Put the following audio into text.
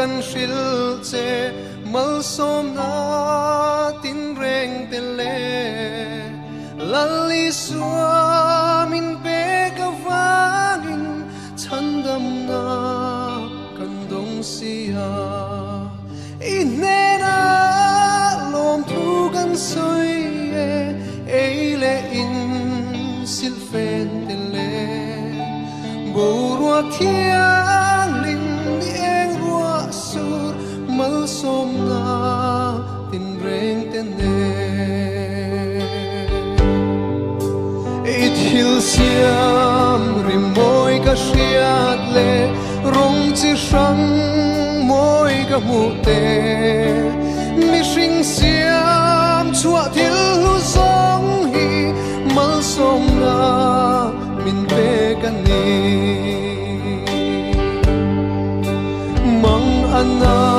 kan shil che mal som na tin reng te le lali suamin pe ka wangin chandam na kan dong sia inena lom thu kan soi e le in silfen te le borua thiang ling ni eng rua sur mal som na tin reng te ne it hil siam rim moi ka shiat le rong chi sang moi ka mu te mi sing siam chua thil lu song hi mal som na min pe kan ni mang ana